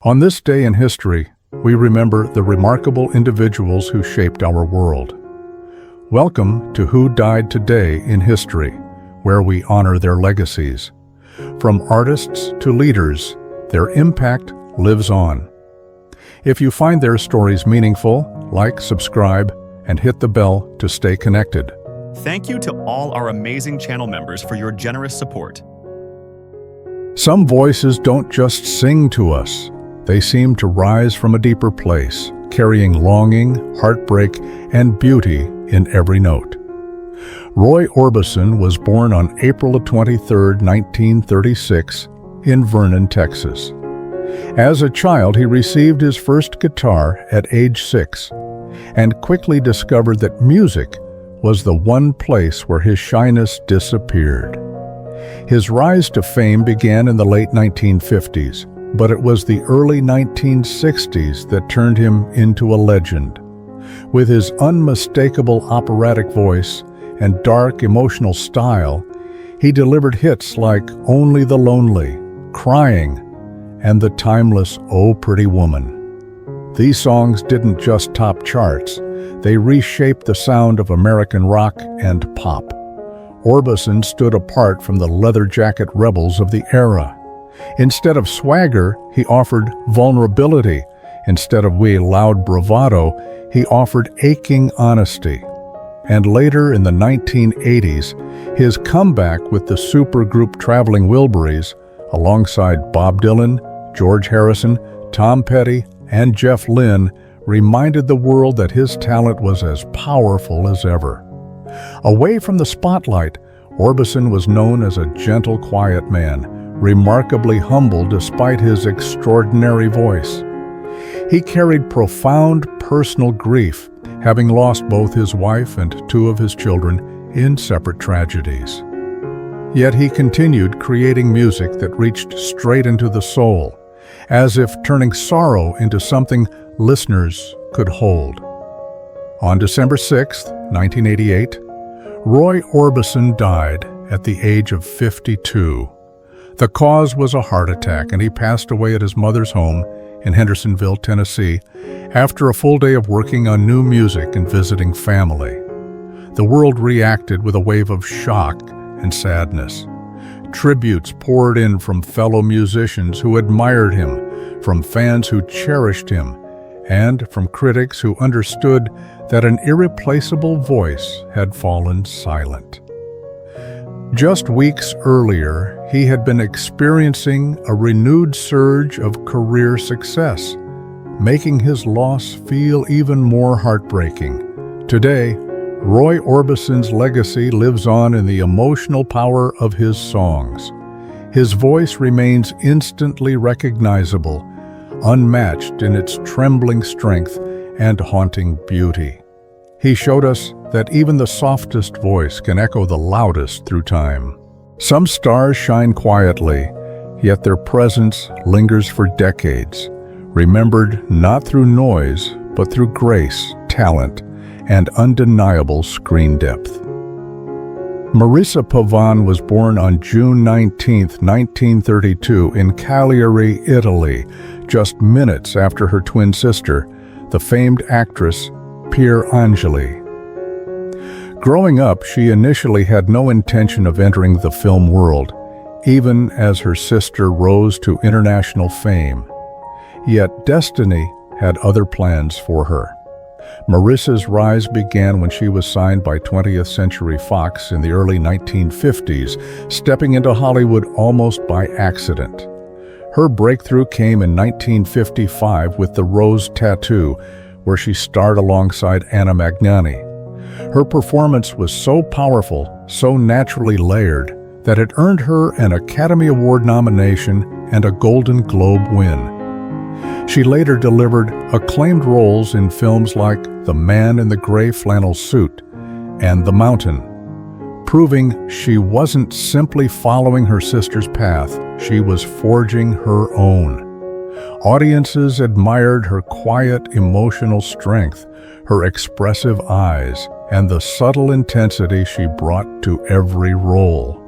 On this day in history, we remember the remarkable individuals who shaped our world. Welcome to Who Died Today in History, where we honor their legacies. From artists to leaders, their impact lives on. If you find their stories meaningful, like, subscribe, and hit the bell to stay connected. Thank you to all our amazing channel members for your generous support. Some voices don't just sing to us. They seem to rise from a deeper place, carrying longing, heartbreak, and beauty in every note. Roy Orbison was born on April 23, 1936, in Vernon, Texas. As a child, he received his first guitar at age 6, and quickly discovered that music was the one place where his shyness disappeared. His rise to fame began in the late 1950s, but it was the early 1960s that turned him into a legend. With his unmistakable operatic voice and dark, emotional style, he delivered hits like Only the Lonely, Crying, and the timeless Oh Pretty Woman. These songs didn't just top charts, they reshaped the sound of American rock and pop. Orbison stood apart from the leather jacket rebels of the era. Instead of swagger, he offered vulnerability. Instead of loud bravado, he offered aching honesty. And later in the 1980s, his comeback with the supergroup Traveling Wilburys, alongside Bob Dylan, George Harrison, Tom Petty, and Jeff Lynne, reminded the world that his talent was as powerful as ever. Away from the spotlight, Orbison was known as a gentle, quiet man, remarkably humble despite his extraordinary voice. He carried profound personal grief, having lost both his wife and 2 of his children in separate tragedies. Yet he continued creating music that reached straight into the soul, as if turning sorrow into something listeners could hold. On December 6, 1988, Roy Orbison died at the age of 52. The cause was a heart attack, and he passed away at his mother's home in Hendersonville, Tennessee, after a full day of working on new music and visiting family. The world reacted with a wave of shock and sadness. Tributes poured in from fellow musicians who admired him, from fans who cherished him, and from critics who understood that an irreplaceable voice had fallen silent. Just weeks earlier, he had been experiencing a renewed surge of career success, making his loss feel even more heartbreaking. Today, Roy Orbison's legacy lives on in the emotional power of his songs. His voice remains instantly recognizable, unmatched in its trembling strength and haunting beauty. He showed us that even the softest voice can echo the loudest through time. Some stars shine quietly, yet their presence lingers for decades, remembered not through noise, but through grace, talent, and undeniable screen depth. Marisa Pavan was born on June 19, 1932, in Cagliari, Italy, just minutes after her twin sister, the famed actress Pier Angeli. Growing up, she initially had no intention of entering the film world, even as her sister rose to international fame. Yet destiny had other plans for her. Marisa's rise began when she was signed by 20th Century Fox in the early 1950s, stepping into Hollywood almost by accident. Her breakthrough came in 1955 with The Rose Tattoo, where she starred alongside Anna Magnani. Her performance was so powerful, so naturally layered, that it earned her an Academy Award nomination and a Golden Globe win. She later delivered acclaimed roles in films like The Man in the Gray Flannel Suit and The Mountain, proving she wasn't simply following her sister's path, she was forging her own. Audiences admired her quiet, emotional strength, her expressive eyes, and the subtle intensity she brought to every role.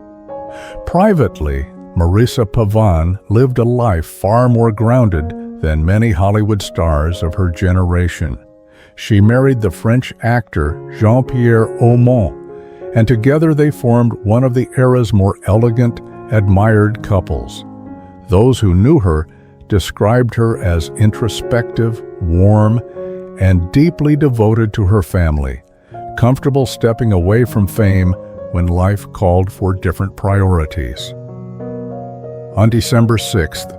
Privately, Marisa Pavan lived a life far more grounded than many Hollywood stars of her generation. She married the French actor Jean-Pierre Aemon, and together they formed one of the era's more elegant, admired couples. Those who knew her described her as introspective, warm, and deeply devoted to her family, comfortable stepping away from fame when life called for different priorities. On December 6th,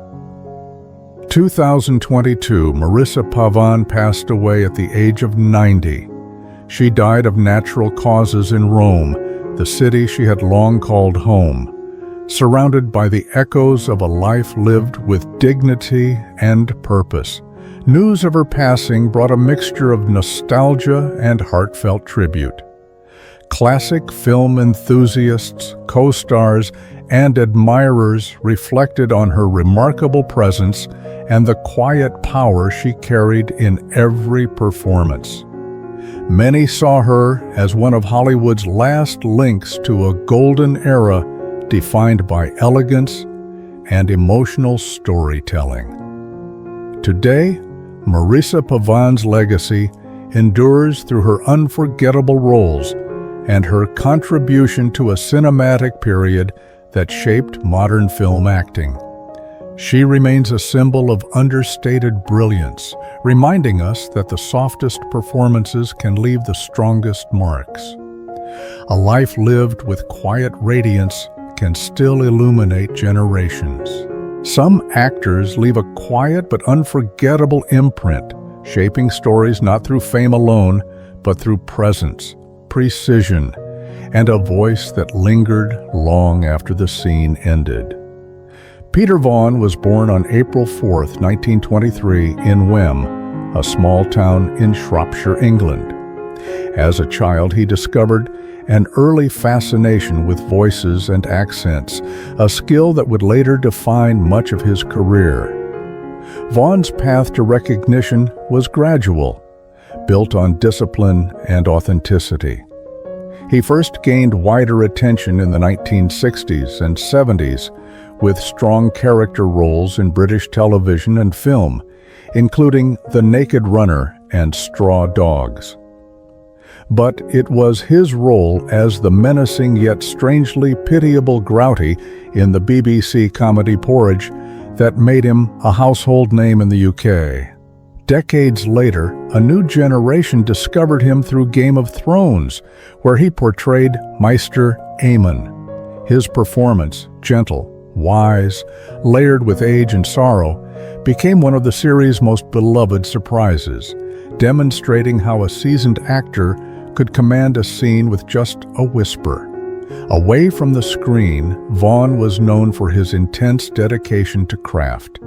2022, Marisa Pavan passed away at the age of 90. She died of natural causes in Rome, the city she had long called home, surrounded by the echoes of a life lived with dignity and purpose. News of her passing brought a mixture of nostalgia and heartfelt tribute. Classic film enthusiasts, co-stars, and admirers reflected on her remarkable presence and the quiet power she carried in every performance. Many saw her as one of Hollywood's last links to a golden era defined by elegance and emotional storytelling. Today, Marisa Pavan's legacy endures through her unforgettable roles and her contribution to a cinematic period that shaped modern film acting. She remains a symbol of understated brilliance, reminding us that the softest performances can leave the strongest marks. A life lived with quiet radiance can still illuminate generations. Some actors leave a quiet but unforgettable imprint, shaping stories not through fame alone, but through presence, precision, and a voice that lingered long after the scene ended. Peter Vaughan was born on April 4, 1923, in Wem, a small town in Shropshire, England. As a child, he discovered an early fascination with voices and accents, a skill that would later define much of his career. Vaughan's path to recognition was gradual, built on discipline and authenticity. He first gained wider attention in the 1960s and 70s with strong character roles in British television and film, including The Naked Runner and Straw Dogs. But it was his role as the menacing yet strangely pitiable Grouty in the BBC comedy Porridge that made him a household name in the UK. Decades later, a new generation discovered him through Game of Thrones, where he portrayed Maester Aemon. His performance, gentle, wise, layered with age and sorrow, became one of the series' most beloved surprises, demonstrating how a seasoned actor could command a scene with just a whisper. Away from the screen, Vaughan was known for his intense dedication to craft.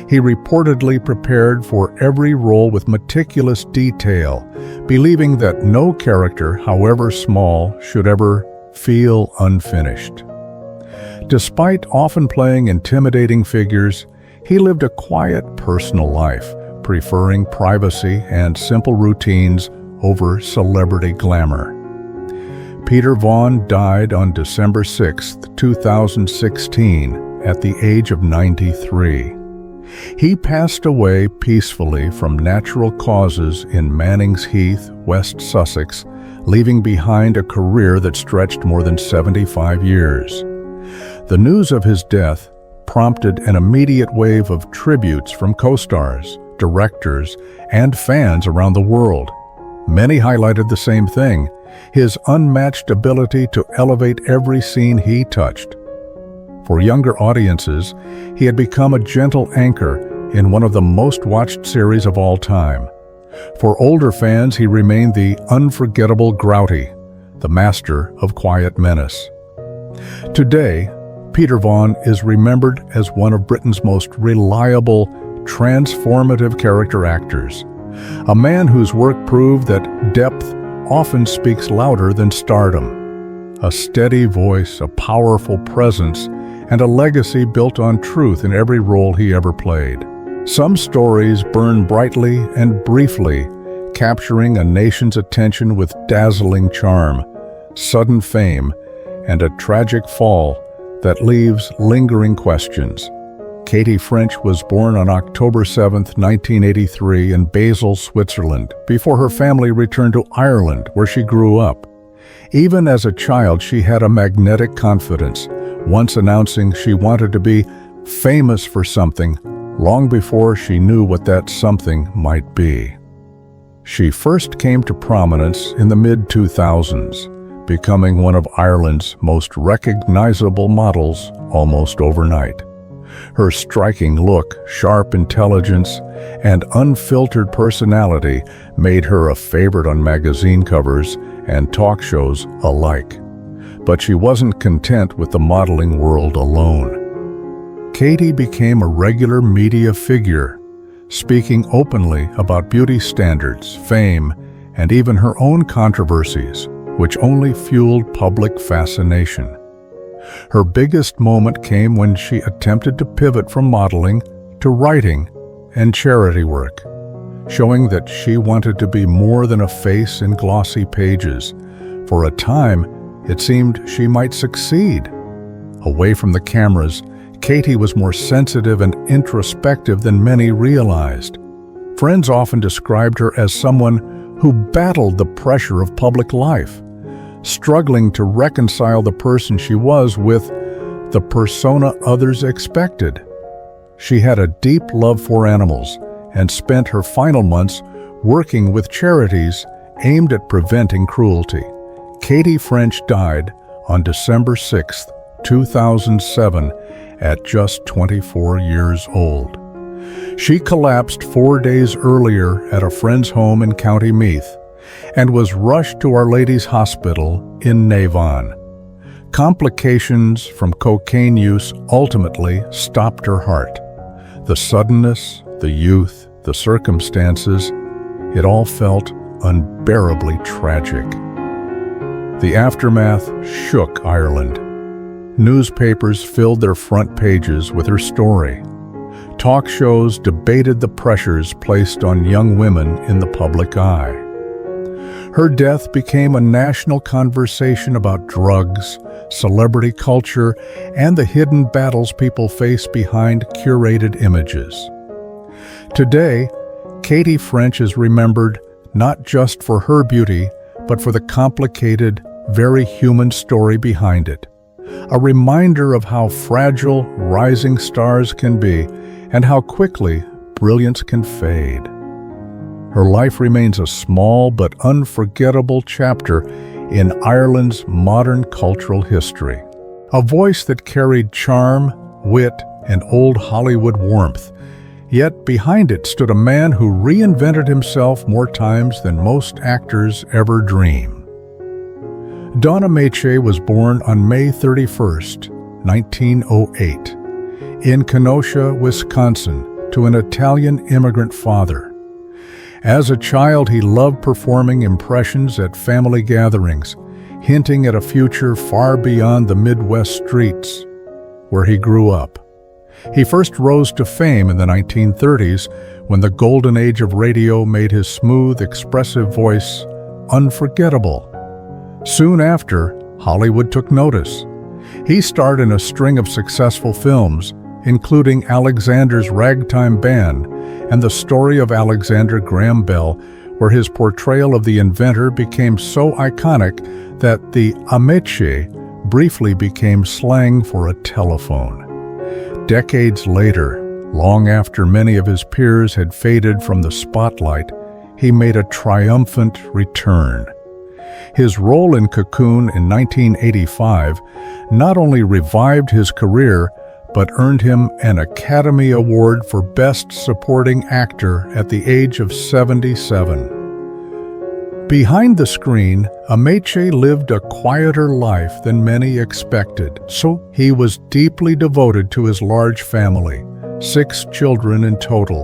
He reportedly prepared for every role with meticulous detail, believing that no character, however small, should ever feel unfinished. Despite often playing intimidating figures, he lived a quiet personal life, preferring privacy and simple routines over celebrity glamour. Peter Vaughan died on December 6, 2016, at the age of 93. He passed away peacefully from natural causes in Manning's Heath, West Sussex, leaving behind a career that stretched more than 75 years. The news of his death prompted an immediate wave of tributes from co-stars, directors, and fans around the world. Many highlighted the same thing: his unmatched ability to elevate every scene he touched. For younger audiences, he had become a gentle anchor in one of the most watched series of all time. For older fans, he remained the unforgettable Grouty, the master of quiet menace. Today, Peter Vaughan is remembered as one of Britain's most reliable, transformative character actors, a man whose work proved that depth often speaks louder than stardom. A steady voice, a powerful presence, and a legacy built on truth in every role he ever played. Some stories burn brightly and briefly, capturing a nation's attention with dazzling charm, sudden fame, and a tragic fall that leaves lingering questions. Katie French was born on October 7, 1983 in Basel, Switzerland, before her family returned to Ireland, where she grew up. Even as a child, she had a magnetic confidence, once announcing she wanted to be famous for something long before she knew what that something might be. She first came to prominence in the mid-2000s, becoming one of Ireland's most recognizable models almost overnight. Her striking look, sharp intelligence, and unfiltered personality made her a favorite on magazine covers and talk shows alike. But she wasn't content with the modeling world alone. Katie became a regular media figure, speaking openly about beauty standards, fame, and even her own controversies, which only fueled public fascination. Her biggest moment came when she attempted to pivot from modeling to writing and charity work, showing that she wanted to be more than a face in glossy pages. For a time, it seemed she might succeed. Away from the cameras, Katie was more sensitive and introspective than many realized. Friends often described her as someone who battled the pressure of public life, struggling to reconcile the person she was with the persona others expected. She had a deep love for animals and spent her final months working with charities aimed at preventing cruelty. Katie French died on December 6, 2007, at just 24 years old. She collapsed 4 days earlier at a friend's home in County Meath and was rushed to Our Lady's Hospital in Navan. Complications from cocaine use ultimately stopped her heart. The suddenness, the youth, the circumstances, it all felt unbearably tragic. The aftermath shook Ireland. Newspapers filled their front pages with her story. Talk shows debated the pressures placed on young women in the public eye. Her death became a national conversation about drugs, celebrity culture, and the hidden battles people face behind curated images. Today, Katie French is remembered not just for her beauty, but for the complicated, very human story behind it. A reminder of how fragile rising stars can be and how quickly brilliance can fade. Her life remains a small but unforgettable chapter in Ireland's modern cultural history. A voice that carried charm, wit, and old Hollywood warmth. Yet behind it stood a man who reinvented himself more times than most actors ever dream. Don Aemon was born on May 31, 1908, in Kenosha, Wisconsin, to an Italian immigrant father. As a child, he loved performing impressions at family gatherings, hinting at a future far beyond the Midwest streets where he grew up. He first rose to fame in the 1930s when the golden age of radio made his smooth, expressive voice unforgettable. Soon after, Hollywood took notice. He starred in a string of successful films, including Alexander's Ragtime Band and The Story of Alexander Graham Bell, where his portrayal of the inventor became so iconic that the amici briefly became slang for a telephone. Decades later, long after many of his peers had faded from the spotlight, he made a triumphant return. His role in Cocoon in 1985 not only revived his career, but earned him an Academy Award for Best Supporting Actor at the age of 77. Behind the screen, Aemon lived a quieter life than many expected, so he was deeply devoted to his large family, 6 children in total,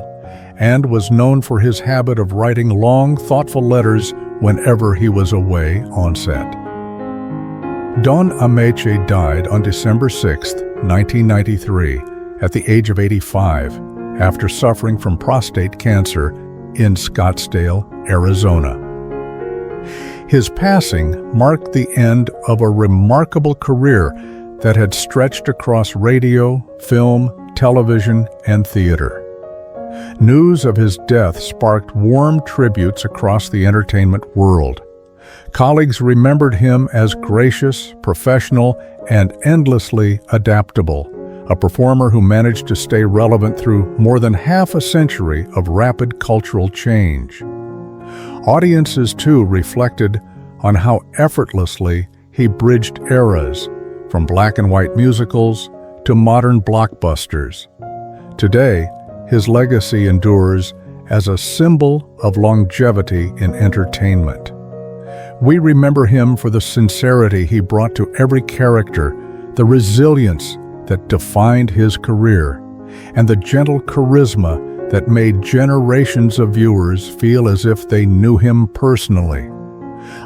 and was known for his habit of writing long, thoughtful letters whenever he was away on set. Don Aemon died on December 6, 1993, at the age of 85, after suffering from prostate cancer in Scottsdale, Arizona. His passing marked the end of a remarkable career that had stretched across radio, film, television and theater. News of his death sparked warm tributes across the entertainment world. Colleagues remembered him as gracious, professional, and endlessly adaptable, a performer who managed to stay relevant through more than half a century of rapid cultural change. Audiences, too, reflected on how effortlessly he bridged eras, from black and white musicals to modern blockbusters. Today, his legacy endures as a symbol of longevity in entertainment. We remember him for the sincerity he brought to every character, the resilience that defined his career, and the gentle charisma that made generations of viewers feel as if they knew him personally.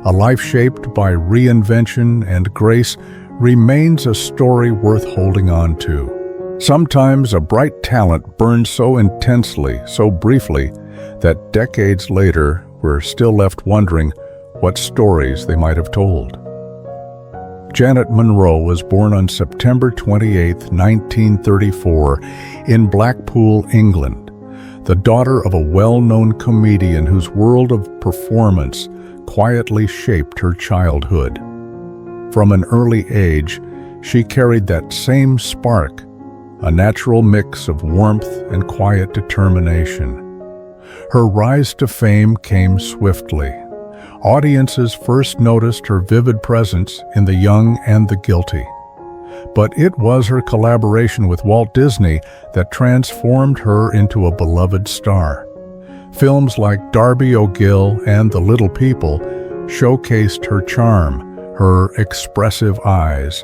A life shaped by reinvention and grace remains a story worth holding on to. Sometimes a bright talent burns so intensely, so briefly, that decades later we're still left wondering what stories they might have told. Janet Monroe was born on September 28, 1934, in Blackpool, England, the daughter of a well-known comedian whose world of performance quietly shaped her childhood. From an early age, she carried that same spark, a natural mix of warmth and quiet determination. Her rise to fame came swiftly. Audiences first noticed her vivid presence in The Young and the Guilty. But it was her collaboration with Walt Disney that transformed her into a beloved star. Films like Darby O'Gill and The Little People showcased her charm, her expressive eyes,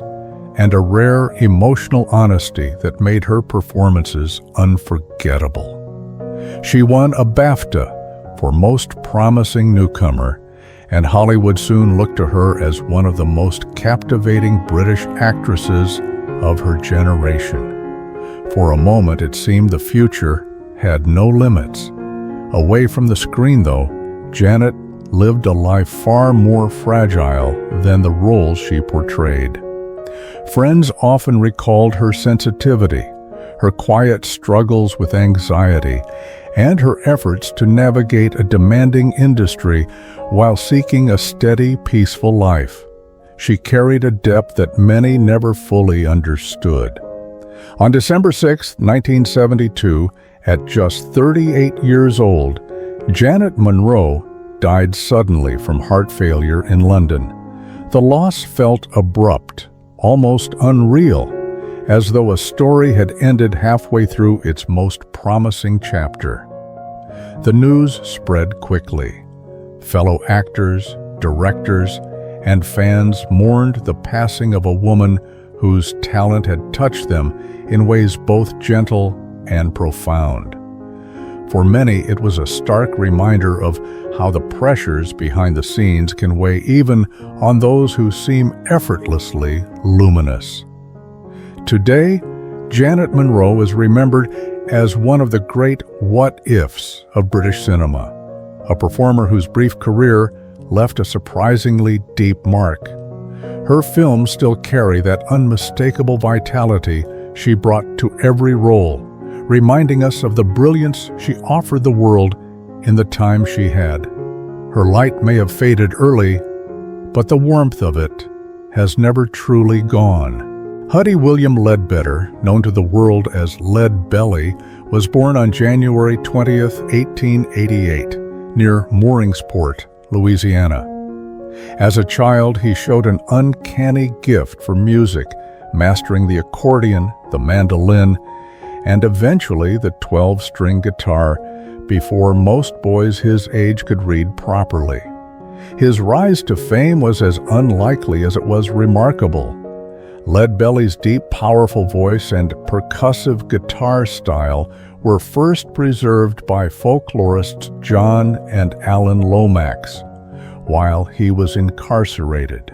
and a rare emotional honesty that made her performances unforgettable. She won a BAFTA for Most Promising Newcomer, and Hollywood soon looked to her as one of the most captivating British actresses of her generation. For a moment, it seemed the future had no limits. Away from the screen, though, Janet lived a life far more fragile than the roles she portrayed. Friends often recalled her sensitivity, her quiet struggles with anxiety, and her efforts to navigate a demanding industry while seeking a steady, peaceful life. She carried a depth that many never fully understood. On December 6, 1972, at just 38 years old, Janet Monroe died suddenly from heart failure in London. The loss felt abrupt, almost unreal, as though a story had ended halfway through its most promising chapter. The news spread quickly. Fellow actors, directors, and fans mourned the passing of a woman whose talent had touched them in ways both gentle and profound. For many, it was a stark reminder of how the pressures behind the scenes can weigh even on those who seem effortlessly luminous. Today, Janet Monroe is remembered as one of the great what-ifs of British cinema, a performer whose brief career left a surprisingly deep mark. Her films still carry that unmistakable vitality she brought to every role, reminding us of the brilliance she offered the world in the time she had. Her light may have faded early, but the warmth of it has never truly gone. Huddy William Ledbetter, known to the world as Lead Belly, was born on January 20, 1888, near Mooringsport, Louisiana. As a child, he showed an uncanny gift for music, mastering the accordion, the mandolin, and eventually the 12-string guitar before most boys his age could read properly. His rise to fame was as unlikely as it was remarkable. Leadbelly's deep, powerful voice and percussive guitar style were first preserved by folklorists John and Alan Lomax while he was incarcerated.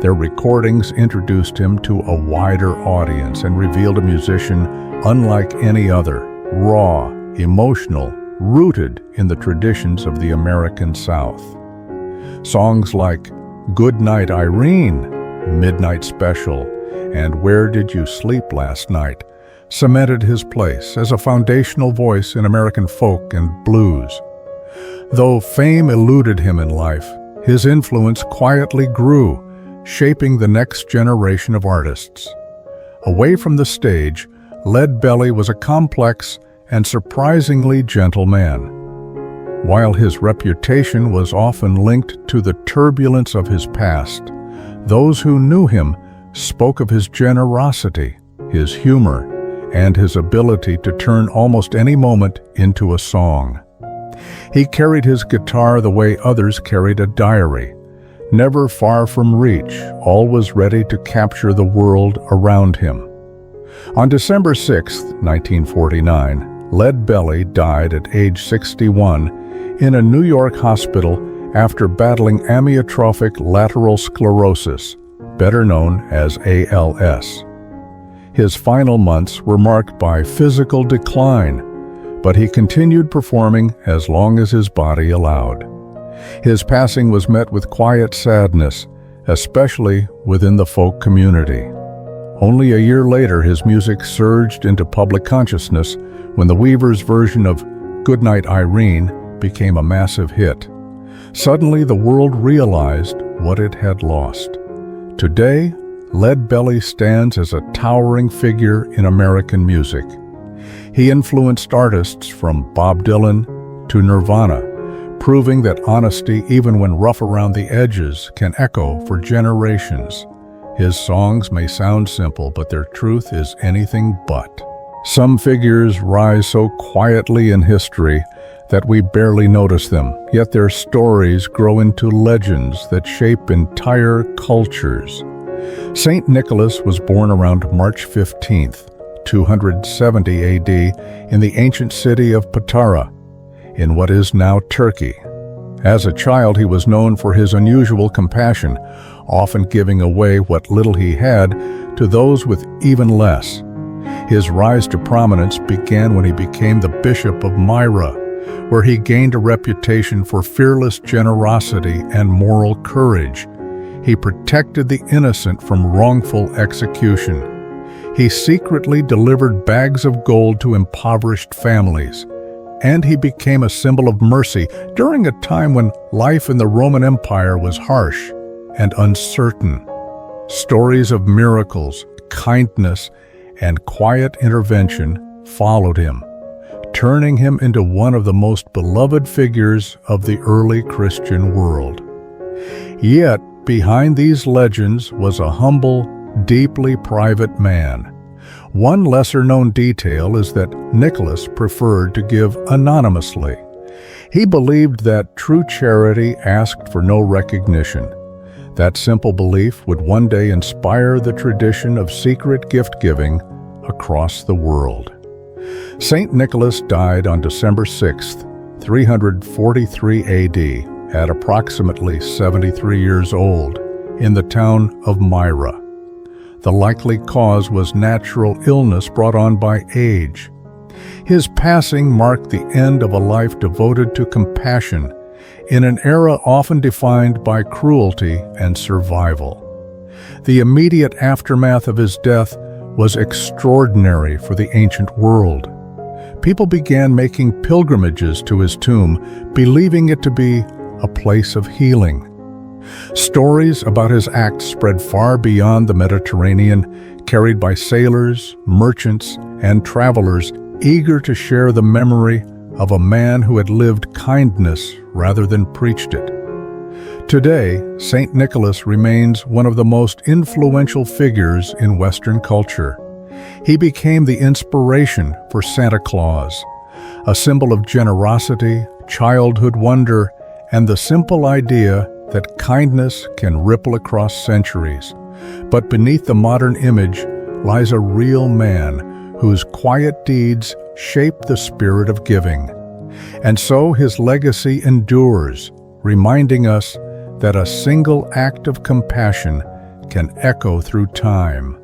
Their recordings introduced him to a wider audience and revealed a musician unlike any other, raw, emotional, rooted in the traditions of the American South. Songs like Goodnight Irene, Midnight Special, and Where Did You Sleep Last Night cemented his place as a foundational voice in American folk and blues. Though fame eluded him in life, his influence quietly grew, shaping the next generation of artists. Away from the stage, Lead Belly was a complex and surprisingly gentle man. While his reputation was often linked to the turbulence of his past, those who knew him spoke of his generosity, his humor, and his ability to turn almost any moment into a song. He carried his guitar the way others carried a diary, never far from reach, always ready to capture the world around him. On December 6, 1949, Lead Belly died at age 61 in a New York hospital after battling amyotrophic lateral sclerosis, better known as ALS. His final months were marked by physical decline, but he continued performing as long as his body allowed. His passing was met with quiet sadness, especially within the folk community. Only a year later, his music surged into public consciousness when the Weavers' version of Goodnight Irene became a massive hit. Suddenly, the world realized what it had lost. Today, Lead Belly stands as a towering figure in American music. He influenced artists from Bob Dylan to Nirvana, proving that honesty, even when rough around the edges, can echo for generations. His songs may sound simple, but their truth is anything but. Some figures rise so quietly in history that we barely notice them, yet their stories grow into legends that shape entire cultures. Saint Nicholas was born around March 15th, 270 AD, in the ancient city of Patara, in what is now Turkey. As a child, he was known for his unusual compassion, often giving away what little he had to those with even less. His rise to prominence began when he became the Bishop of Myra, where he gained a reputation for fearless generosity and moral courage. He protected the innocent from wrongful execution. He secretly delivered bags of gold to impoverished families. And he became a symbol of mercy during a time when life in the Roman Empire was harsh and uncertain. Stories of miracles, kindness, and quiet intervention followed him, turning him into one of the most beloved figures of the early Christian world. Yet, behind these legends was a humble, deeply private man. One lesser-known detail is that Nicholas preferred to give anonymously. He believed that true charity asked for no recognition. That simple belief would one day inspire the tradition of secret gift-giving across the world. Saint Nicholas died on December 6, 343 AD, at approximately 73 years old, in the town of Myra. The likely cause was natural illness brought on by age. His passing marked the end of a life devoted to compassion in an era often defined by cruelty and survival. The immediate aftermath of his death was extraordinary for the ancient world. People began making pilgrimages to his tomb, believing it to be a place of healing. Stories about his acts spread far beyond the Mediterranean, carried by sailors, merchants, and travelers eager to share the memory of a man who had lived kindness rather than preached it. Today, Saint Nicholas remains one of the most influential figures in Western culture. He became the inspiration for Santa Claus, a symbol of generosity, childhood wonder, and the simple idea that kindness can ripple across centuries. But beneath the modern image lies a real man whose quiet deeds shape the spirit of giving. And so his legacy endures, reminding us that a single act of compassion can echo through time.